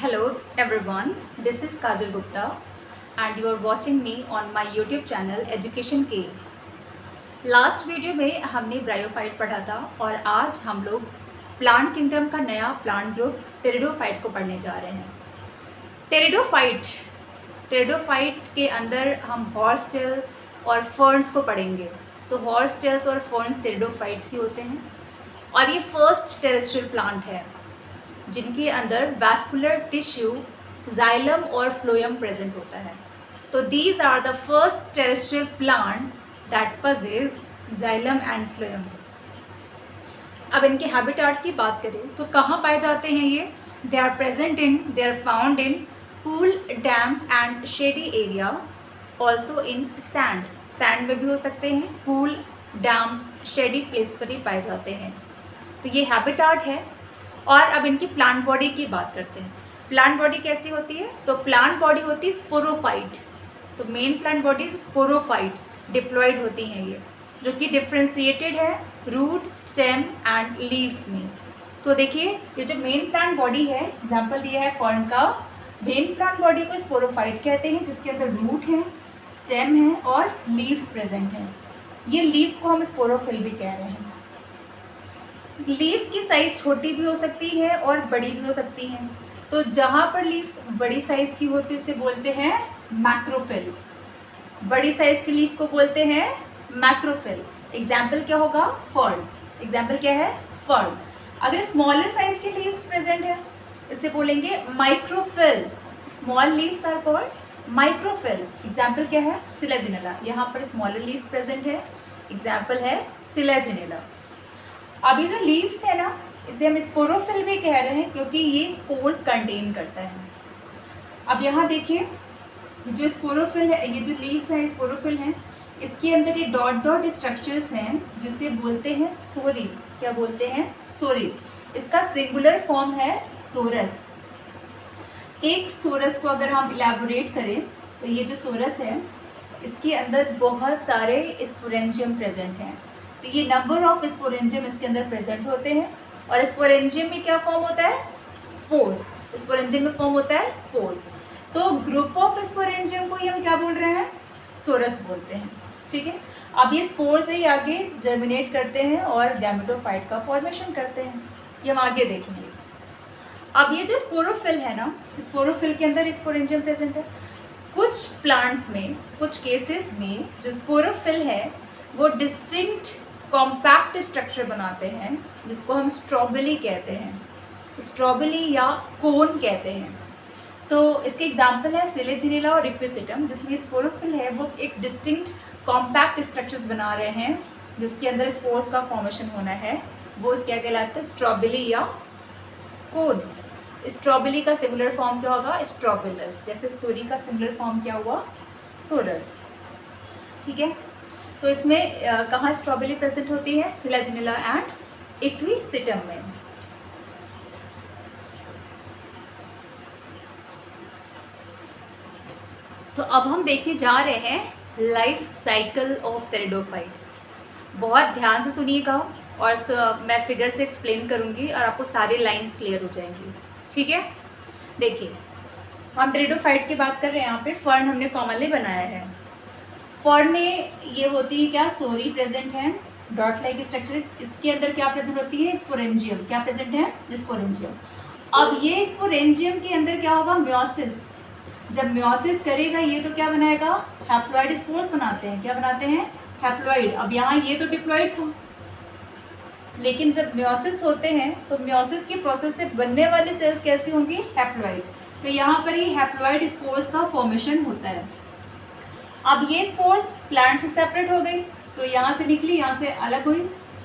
Hello everyone, this is Kajal Gupta and you are watching me on my YouTube channel Education K। Last video में हमने bryophyte पढ़ा था और आज हम लोग प्लांट किंगडम का नया प्लांट ग्रुप टेरिडोफाइट को पढ़ने जा रहे हैं। टेरिडोफाइट के अंदर हम हॉर्सटेल और फर्न्स को पढ़ेंगे। तो हॉर्सटेल्स और फर्न्स टेरिडोफाइट्स ही होते हैं और ये फर्स्ट टेरेस्ट्रियल प्लांट है जिनके अंदर वैस्कुलर टिश्यू, जाइलम और फ्लोएम प्रेजेंट होता है। तो these are the first terrestrial plant that possess xylem and phloem. अब इनके हैबिटेट की बात करें तो कहाँ पाए जाते हैं ये? They are found in cool, damp and shady area, also in sand में भी हो सकते हैं, कूल, डैम्प, शेडी प्लेस पर ही पाए जाते हैं। तो ये हैबिटेट है। और अब इनकी प्लांट बॉडी की बात करते हैं। प्लांट बॉडी कैसी होती है? तो प्लांट बॉडी होती है स्पोरोफाइट। तो main plant body sporophyte, diploid होती हैं ये, जो कि डिफ्रेंशिएटेड है रूट, स्टेम एंड लीव्स में। तो देखिए ये जो मेन प्लांट बॉडी है, एग्जाम्पल दिया है फर्न का, मेन प्लांट बॉडी को स्पोरोफाइट कहते हैं, जिसके अंदर रूट है, स्टेम है और लीव्स प्रेजेंट हैं। ये लीव्स को हम स्पोरोफिल भी कह रहे हैं। लीव्स की साइज़ छोटी भी हो सकती है और बड़ी भी हो सकती हैं। तो जहाँ पर लीव्स बड़ी साइज़ की होती है उसे बोलते हैं मैक्रोफिल। बड़ी साइज़ की लीफ को बोलते हैं मैक्रोफिल। एग्जाम्पल क्या होगा? फर्न। एग्जाम्पल क्या है? फर्न। अगर स्मॉलर साइज़ की लीव्स प्रेजेंट है इसे बोलेंगे microphyll. Small leaves are called microphyll. Example क्या है? सिलेजिनेला। यहाँ पर स्मॉलर लीव्स प्रेजेंट है, एग्जाम्पल है सिलेजिनेला। अब ये जो लीव्स है ना, इसे हम स्पोरोफिल भी कह रहे हैं क्योंकि ये स्पोर्स कंटेन करता है। अब यहाँ देखिए जो स्पोरोफिल है, ये जो लीव्स हैं स्पोरोफिल हैं, इसके अंदर ये डॉट डॉट स्ट्रक्चर्स हैं जिसे बोलते हैं सोरी। क्या बोलते हैं? सोरी। इसका सिंगुलर फॉर्म है सोरस। एक सोरस को अगर हम इलेबोरेट करें तो ये जो सोरस है इसके अंदर बहुत सारे स्पोरेंजियम प्रेजेंट हैं। तो ये नंबर ऑफ स्पोरेंजियम इसके अंदर प्रेजेंट होते हैं और स्पोरेंजियम में क्या फॉर्म होता है? स्पोर्स। स्पोरेंजियम में फॉर्म होता है स्पोर्स। तो ग्रुप ऑफ स्पोरेंजियम को ही हम क्या बोल रहे हैं? सोरस बोलते हैं। ठीक है। अब ये स्पोर्स ही आगे जर्मिनेट करते हैं और गैमेटोफाइट का फॉर्मेशन करते हैं। ये हम आगे देखेंगे। अब ये जो स्पोरोफिल है ना, स्पोरोफिल के अंदर स्पोरेंजियम प्रेजेंट है। कुछ प्लांट्स में, कुछ केसेस में जो स्पोरोफिल है वो डिस्टिंक्ट कॉम्पैक्ट स्ट्रक्चर बनाते हैं जिसको हम स्ट्रॉबेली कहते हैं, स्ट्रॉबेली या कोन कहते हैं। तो इसके एग्जाम्पल है सिलेजिनेला और इक्विसिटम, जिसमें स्पोरोफिल है वो एक डिस्टिंक्ट कॉम्पैक्ट स्ट्रक्चर्स बना रहे हैं जिसके अंदर स्पोर्स का फॉर्मेशन होना है। वो क्या कहलाता है? स्ट्रॉबेली या कोन। स्ट्रॉबेली का सिंगुलर फॉर्म क्या होगा? स्ट्रॉबेलस। जैसे सोरी का सिंगुलर फॉर्म क्या हुआ? सोरस। ठीक है। तो इसमें कहाँ स्ट्रॉबेरी प्रेजेंट होती है? सिलेजिनेला एंड इक्विसिटम में। तो अब हम देखने जा रहे हैं लाइफ साइकिल ऑफ टेरिडोफाइट। बहुत ध्यान से सुनिएगा और मैं फिगर से एक्सप्लेन करूँगी और आपको सारी लाइंस क्लियर हो जाएंगी। ठीक है। देखिए हम टेरिडोफाइट की बात कर रहे हैं। यहाँ पे फर्न हमने कॉमनली बनाया है। फर्न में ये होती है क्या? सोरी प्रेजेंट है, डॉट लाइक स्ट्रक्चर। इसके अंदर क्या प्रेजेंट होती है? स्पोरेंजियम। क्या प्रेजेंट है? स्पोरेंजियम। अब ये स्पोरेंजियम के अंदर क्या होगा? म्योसिस। जब म्योसिस करेगा ये तो क्या बनाएगा? हैप्लॉइड स्पोर्स बनाते हैं। क्या बनाते हैं? हैप्लॉइड। अब यहाँ ये तो डिप्लॉइड था, लेकिन जब म्योसिस होते हैं तो म्योसिस के प्रोसेस से बनने वाली सेल्स कैसी होंगी? हैप्लॉइड। तो यहाँ पर ही हैप्लॉइड स्पोर्स का फॉर्मेशन होता है। अब ये स्पोर्स प्लांट से सेपरेट हो गई, तो यहाँ से निकली, यहाँ से अलग हुई,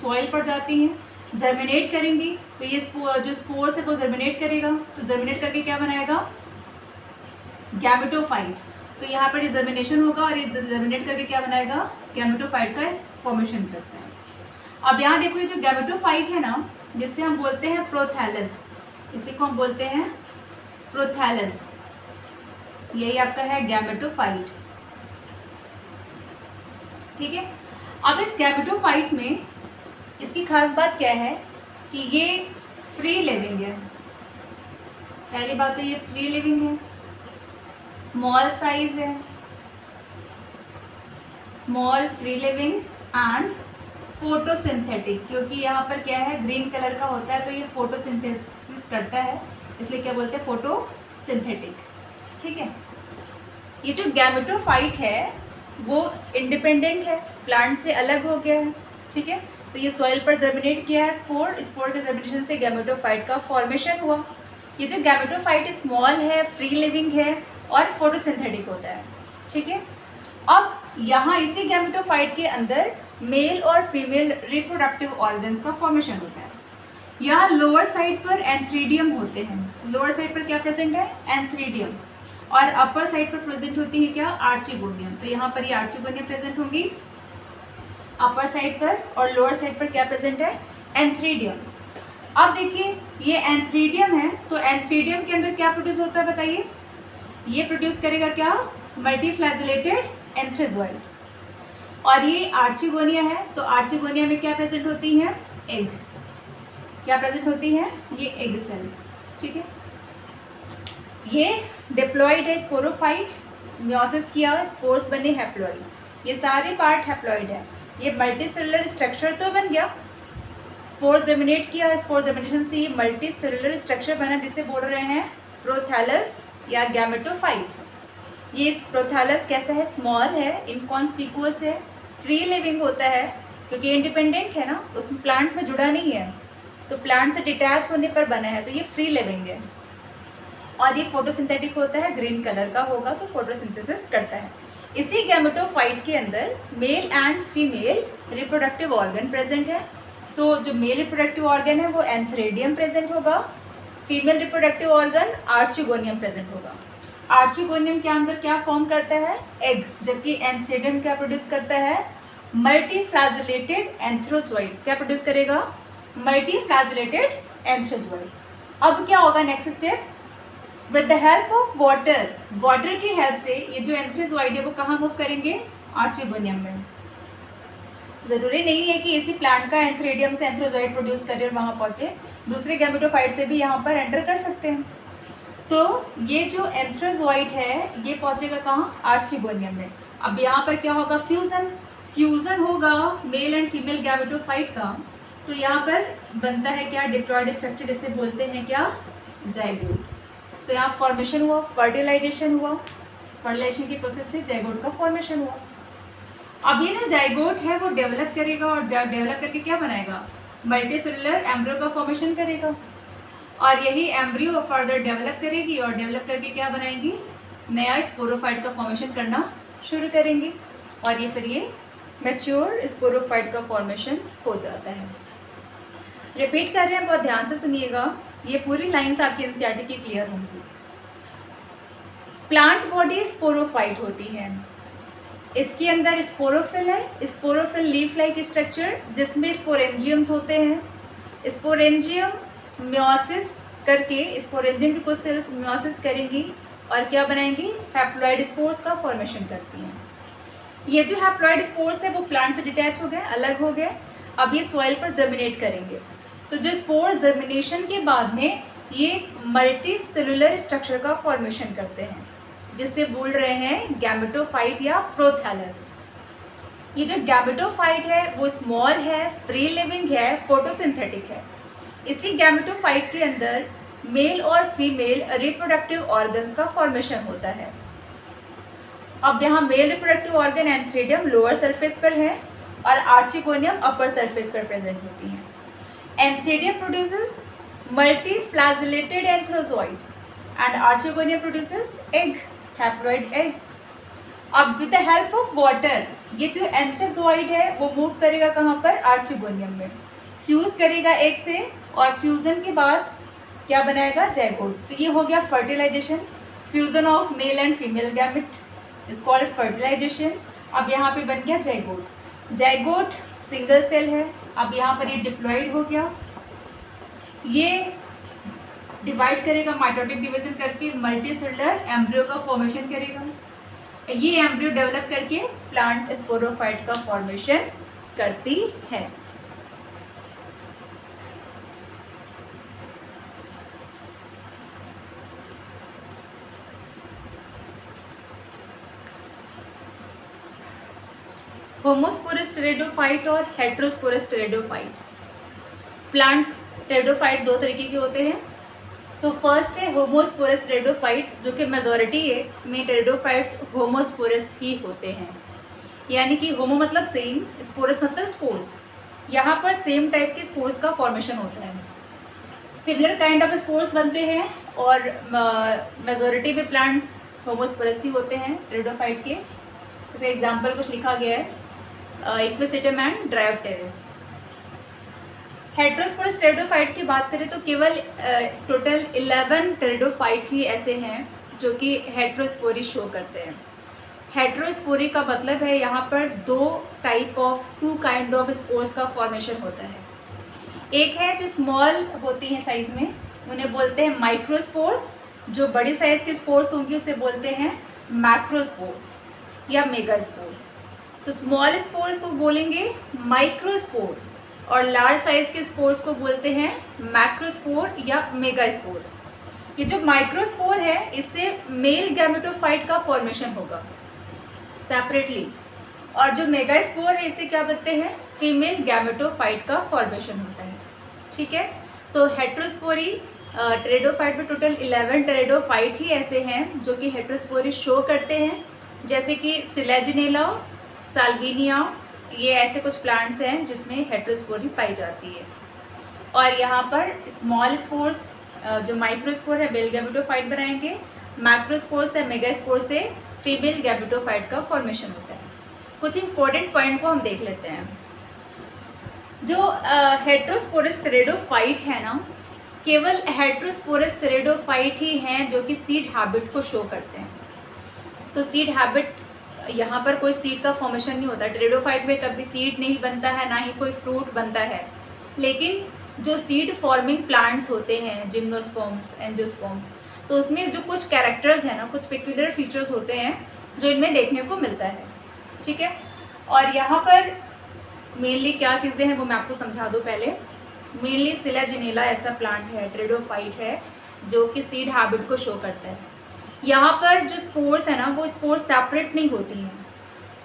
सॉइल पर जाती हैं, जर्मिनेट करेंगी। तो ये जो स्पोर्स है वो जर्मिनेट करेगा, तो जर्मिनेट करके क्या बनाएगा? गैमेटोफाइट। तो यहाँ पर जर्मिनेशन होगा और ये जर्मिनेट करके क्या बनाएगा? गैमेटोफाइट का फॉर्मेशन करता है। अब यहाँ देखो ये जो गैमेटोफाइट है ना, जिससे हम बोलते हैं प्रोथैलस, इसी को हम बोलते हैं प्रोथैलस। यही आपका है गैमेटोफाइट। ठीक है। अब इस गैमेटोफाइट में इसकी खास बात क्या है कि ये फ्री लिविंग है। पहली बात तो ये फ्री लिविंग है, स्मॉल साइज है, small free living and photosynthetic, क्योंकि यहाँ पर क्या है ग्रीन कलर का होता है तो ये फोटोसिंथेसिस करता है, इसलिए क्या बोलते हैं फोटोसिंथेटिक। ठीक है, ये जो गैमेटोफाइट है वो इंडिपेंडेंट है, प्लांट से अलग हो गया है। ठीक है, तो ये सॉइल पर जर्मिनेट किया है स्पोर के जर्मिनेशन से गैमेटोफाइट का फॉर्मेशन हुआ। ये जो गैमेटोफाइट स्मॉल है, फ्री लिविंग है और फोटोसिंथेटिक होता है। ठीक है, अब यहाँ इसी गैमेटोफाइट के अंदर मेल और फीमेल रिप्रोडक्टिव ऑर्गन्स का फॉर्मेशन होता है। यहाँ लोअर साइड पर एंथ्रीडियम होते हैं। लोअर साइड पर क्या प्रेजेंट है? एंथ्रीडियम। और अपर साइड पर प्रेजेंट होती है क्या? आर्चिगोनियम। तो यहाँ पर ये आर्चिगोनियम प्रेजेंट होंगी अपर साइड पर, और लोअर साइड पर क्या प्रेजेंट है? एंथ्रीडियम। अब देखिए ये एंथ्रीडियम है, तो एंथ्रीडियम के अंदर क्या प्रोड्यूस होता है बताइए? ये प्रोड्यूस करेगा क्या? मल्टीफ्लैजिलेटेड एंथ्रोजोइड। और ये आर्चिगोनिया है, तो आर्चिगोनिया में क्या प्रेजेंट होती है? एग। क्या प्रेजेंट होती है? ये एग सेल। ठीक है, ये डिप्लॉइड है स्पोरोफाइट, मियोसिस किया, स्पोर्स बने हैप्लॉइड। ये सारे पार्ट हैप्लॉइड है। ये मल्टीसेलुलर स्ट्रक्चर तो बन गया, स्पोर्स जर्मिनेट किया, स्पोर जर्मिनेशन से ये मल्टीसेलुलर स्ट्रक्चर बना जिसे बोल रहे हैं प्रोथैलस या गैमेटोफाइट। ये प्रोथैलस कैसा है? स्मॉल है, इनकॉन्स्पिकुअस है, फ्री लिविंग होता है क्योंकि इंडिपेंडेंट है ना, उसमें प्लांट में जुड़ा नहीं है, तो प्लांट से डिटैच होने पर बना है, तो ये फ्री लिविंग है। और ये फोटोसिंथेटिक होता है, ग्रीन कलर का होगा तो फोटोसिंथेसिस करता है। इसी गैमेटोफाइट के अंदर mail and female reproductive organ present है। तो जो मेल रिप्रोडक्टिव ऑर्गन है वो एंथ्रेडियम प्रेजेंट होगा, female reproductive organ archegonium present होगा। आर्चिगोनियम के अंदर क्या फॉर्म करता है? एग। जबकि एंथ्रेडियम क्या प्रोड्यूस करता है? मल्टीफ्लैजिलेटेड एंथ्रोजोइड। क्या प्रोड्यूस करेगा? मल्टीफ्लैजिलेटेड एंथ्रोजोइड। अब क्या होगा next step? With the help of water, water की हेल्प से ये जो एंथ्रोजोइड है वो कहाँ मूव करेंगे? आर्चिगोनियम में। ज़रूरी नहीं है कि इसी प्लांट का एंथ्रेडियम से एंथ्रोजोइड प्रोड्यूस करे और वहाँ पहुँचे, दूसरे गैमेटोफाइट से भी यहाँ पर एंटर कर सकते हैं। तो ये जो एंथ्रोजोइड है ये पहुँचेगा कहाँ? आर्चिगोनियम में। अब यहाँ पर क्या होगा? फ्यूज़न होगा मेल एंड फीमेल गैमेटोफाइट का, तो यहाँ पर बनता है क्या? डिप्लॉइड स्ट्रक्चर, जिसे बोलते हैं क्या? जाइगोट। तो यहाँ फॉर्मेशन हुआ, फर्टिलाइजेशन हुआ, फर्टिलाइजेशन के प्रोसेस से जाइगोट का फॉर्मेशन हुआ। अब ये जो जाइगोट है वो डेवलप करेगा और डेवलप करके क्या बनाएगा? मल्टीसेलुलर एम्ब्रियो का फॉर्मेशन करेगा, और यही एम्ब्रियो फर्दर डेवलप करेगी और डेवलप करके क्या बनाएगी? नया स्पोरोफाइट का फॉर्मेशन करना शुरू करेंगी, और ये फिर ये मैच्योर स्पोरोफाइट का फॉर्मेशन हो जाता है। रिपीट कर रहे हैं, बहुत ध्यान से सुनिएगा, ये पूरी लाइंस आपकी एनसीईआरटी की क्लियर होंगी। प्लांट बॉडी स्पोरोफाइट होती है, इसके अंदर स्पोरोफिल है, स्पोरोफिल लीफ लाइक स्ट्रक्चर जिसमें स्पोरेंजियम्स होते हैं। स्पोरेंजियम मियोसिस करके, स्पोरेंजियम की कुछ सेल्स मियोसिस करेंगी और क्या बनाएंगी? हैप्लॉइड स्पोर्स का फॉर्मेशन करती हैं। ये जो हैप्लॉइड स्पोर्स है वो प्लांट से डिटैच हो गए, अलग हो गए, अब ये सॉइल पर जर्मिनेट करेंगे। तो जो स्पोर्स जर्मिनेशन के बाद में ये मल्टी सेलुलर स्ट्रक्चर का फॉर्मेशन करते हैं, जिसे बोल रहे हैं गैमेटोफाइट या प्रोथैलस। ये जो गैमेटोफाइट है वो स्मॉल है, फ्री लिविंग है, फोटोसिंथेटिक है। इसी गैमेटोफाइट के अंदर मेल और फीमेल रिप्रोडक्टिव ऑर्गन्स का फॉर्मेशन होता है। अब यहाँ male reproductive organ antheridium lower surface पर है और आर्चिगोनियम अपर सरफेस पर प्रेजेंट होती हैं। Antheridium produces multiflagellated antherozoid and archegonium produces egg, haploid egg. अब with the help of water ये जो एंथ्रोजोइड है वो मूव करेगा कहाँ पर? आर्चिगोनियम में, फ्यूज करेगा एग से, और फ्यूजन के बाद क्या बनाएगा? जाइगोट। तो ये हो गया fertilization, fusion of male and female gamete is called fertilization. अब यहाँ पे बन गया जाइगोट। जाइगोट सिंगल सेल है, अब यहाँ पर ये डिप्लॉइड हो गया, ये डिवाइड करेगा माइटोटिक डिवीजन करके, मल्टीसेलुलर एम्ब्रियो का फॉर्मेशन करेगा। ये एम्ब्रियो डेवलप करके प्लांट स्पोरोफाइट का फॉर्मेशन करती है। होमोस्पोरस टेरिडोफाइट और हेटेरोस्पोरस टेरिडोफाइट। प्लांट टेरिडोफाइट दो तरीके के होते हैं। तो फर्स्ट है होमोस्पोरस टेरिडोफाइट, जो कि मेजॉरिटी है में टेरिडोफाइट्स होमोस्पोरस ही होते हैं, यानी कि होमो मतलब सेम, स्पोरस मतलब स्पोर्स। यहाँ पर सेम टाइप के स्पोर्स का फॉर्मेशन होता है, सिमिलर काइंड ऑफ स्पोर्स बनते हैं, और मेजॉरिटी में प्लांट्स होमोस्पोरस ही होते हैं टेरिडोफाइट के। जैसे एग्जाम्पल कुछ लिखा गया है, Equisetum and Dryopteris. Heterosporous pteridophyte की बात करें तो केवल टोटल 11 टेरिडोफाइट ही ऐसे हैं जो कि हेटेरोस्पोरी शो करते हैं। हेटेरोस्पोरी का मतलब है यहाँ पर टू काइंड ऑफ स्पोर्स का फॉर्मेशन होता है। एक है जो स्मॉल होती हैं साइज में, उन्हें बोलते हैं माइक्रोस्पोर्स। जो बड़ी साइज़ के स्पोर्स होंगी उसे बोलते हैं मैक्रोस्पोर या मेगास्पोर। तो स्मॉल स्पोर्स को बोलेंगे माइक्रोस्पोर और लार्ज साइज के स्पोर्स को बोलते हैं मैक्रोस्पोर या मेगास्पोर। ये जो माइक्रोस्पोर है इससे मेल गैमेटोफाइट का फॉर्मेशन होगा सेपरेटली, और जो मेगास्पोर है इससे क्या बोलते हैं, फीमेल गैमेटोफाइट का फॉर्मेशन होता है। ठीक है, तो हेटेरोस्पोरी टेरिडोफाइट में टोटल 11 टेरिडोफाइट ही ऐसे हैं जो कि हेटेरोस्पोरी शो करते हैं, जैसे कि सिलेजिनेला, साल्विनिया, ये ऐसे कुछ प्लांट्स हैं जिसमें हेटेरोस्पोरी पाई जाती है। और यहाँ पर स्मॉल स्पोर्स जो माइक्रोस्पोर है मेल गैमेटोफाइट बनाएंगे, मैक्रोस्पोर्स है मेगास्पोर से फीमेल गैमेटोफाइट का फॉर्मेशन होता है। कुछ इंपॉर्टेंट पॉइंट को हम देख लेते हैं। जो हेटेरोस्पोरस टेरिडोफाइट है ना, केवल हेटेरोस्पोरस टेरिडोफाइट ही हैं जो कि सीड हैबिट को शो करते हैं। तो सीड हैबिट, यहाँ पर कोई सीड का फॉर्मेशन नहीं होता। टेरिडोफाइट में कभी सीड नहीं बनता है, ना ही कोई फ्रूट बनता है। लेकिन जो सीड फॉर्मिंग प्लांट्स होते हैं, जिम्नोस्पर्म्स, एंजियोस्पर्म्स, तो उसमें जो कुछ कैरेक्टर्स हैं ना, कुछ पेक्यूलर फीचर्स होते हैं जो इनमें देखने को मिलता है। ठीक है, और यहाँ पर मेनली क्या चीज़ें हैं वो मैं आपको समझा दूँ पहले। मेनली सिलेजिनेला ऐसा प्लांट है, टेरिडोफाइट है, जो कि सीड हैबिट को शो करता है। यहाँ पर जो स्पोर्स है ना, वो स्पोर्स सेपरेट नहीं होती हैं।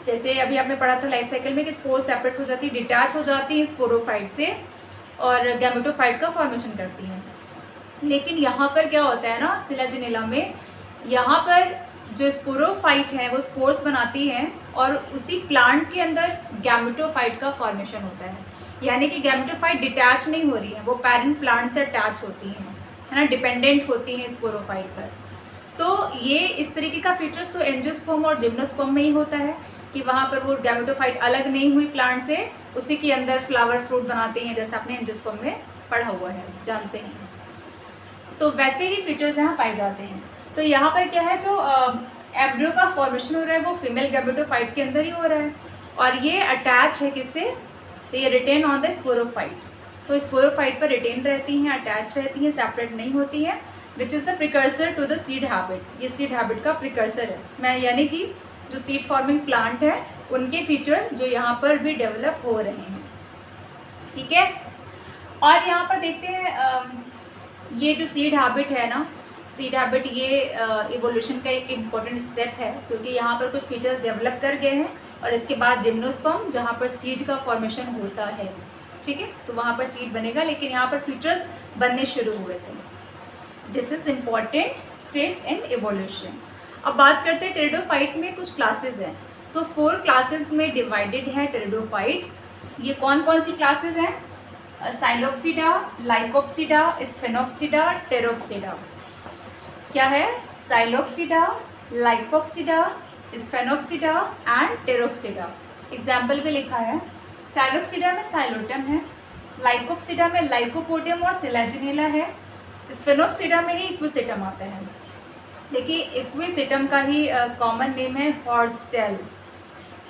जैसे अभी आपने पढ़ा था लाइफ साइकिल में कि स्पोर्स सेपरेट हो जाती है, डिटैच हो जाती है स्पोरोफाइट से और गैमेटोफाइट का फॉर्मेशन करती हैं। लेकिन यहाँ पर क्या होता है ना, सिलेजिनेला में यहाँ पर जो स्पोरोफाइट है वो स्पोर्स बनाती हैं और उसी प्लांट के अंदर गैमेटोफाइट का फॉर्मेशन होता है। यानी कि गैमेटोफाइट डिटैच नहीं हो रही है, वो पेरेंट प्लांट से अटैच होती हैं, है ना, डिपेंडेंट होती हैं स्पोरोफाइट पर। तो ये इस तरीके का फीचर्स तो एंजियोस्पर्म और जिम्नोस्पर्म में ही होता है कि वहाँ पर वो गैमेटोफाइट अलग नहीं हुई प्लांट से, उसी के अंदर फ्लावर फ्रूट बनाते हैं, जैसे आपने एंजियोस्पर्म में पढ़ा हुआ है, जानते हैं। तो वैसे ही फीचर्स यहाँ पाए जाते हैं। तो यहाँ पर क्या है, जो एम्ब्रियो का फॉर्मेशन हो रहा है वो फीमेल गैमेटोफाइट के अंदर ही हो रहा है, और ये अटैच है किससे, तो ये रिटेन ऑन द स्पोरोफाइट। तो स्पोरोफाइट पर रिटेन रहती हैं, अटैच रहती हैं, सेपरेट नहीं होती हैं, which is the precursor to the seed habit. ये सीड हैबिट का प्रिकर्सर है, मैं यानी कि जो सीड फॉर्मिंग प्लांट है उनके फीचर्स जो यहाँ पर भी डेवलप हो रहे हैं। ठीक है, और यहाँ पर देखते हैं ये जो सीड हैबिट है ना, सीड हैबिट ये इवोल्यूशन का एक इम्पॉर्टेंट स्टेप है, क्योंकि यहाँ पर कुछ फीचर्स डेवलप कर गए हैं और इसके बाद जिम्नोस्पर्म जहाँ पर सीड का फॉर्मेशन होता है। ठीक है, तो वहाँ पर सीड बनेगा, लेकिन यहाँ पर फीचर्स बनने शुरू हुए थे। This is important step in evolution. अब बात करते हैं टेरिडोफाइट में कुछ क्लासेस हैं। तो 4 क्लासेस में डिवाइडेड है टेरिडोफाइट। ये कौन कौन सी क्लासेस हैं, साइलोप्सिडा, लाइकोप्सिडा, स्फेनोप्सिडा, टेरोप्सिडा। क्या है, साइलोप्सिडा, लाइकोप्सिडा, स्फेनोप्सिडा एंड टेरोप्सिडा। एग्जाम्पल भी लिखा है, साइलोप्सिडा में साइलोटम है, लाइकोप्सिडा में लाइकोपोडियम और सिलेजिनेला है, स्फेनोप्सिडा में ही इक्विसेटम आता है। देखिए इक्विसेटम का ही कॉमन नेम है हॉर्सटेल।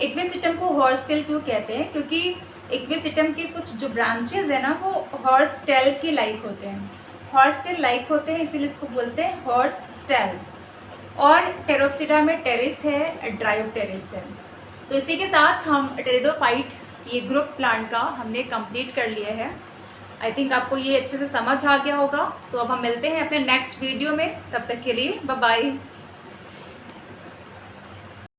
इक्विसेटम को हॉर्सटेल क्यों कहते हैं, क्योंकि इक्विसेटम के कुछ जो ब्रांचेज है ना वो हॉर्सटेल के लाइक होते हैं, हॉर्सटेल लाइक होते हैं, इसीलिए इसको बोलते हैं हॉर्सटेल। और टेरोप्सिडा में टेरिस है, ड्रायोप्टेरिस है। तो इसी के साथ हम टेरिडोफाइट ये ग्रुप प्लांट का हमने कंप्लीट कर लिया है। आई थिंक आपको ये अच्छे से समझ आ गया होगा। तो अब हम मिलते हैं अपने नेक्स्ट वीडियो में, तब तक के लिए बाय बाय।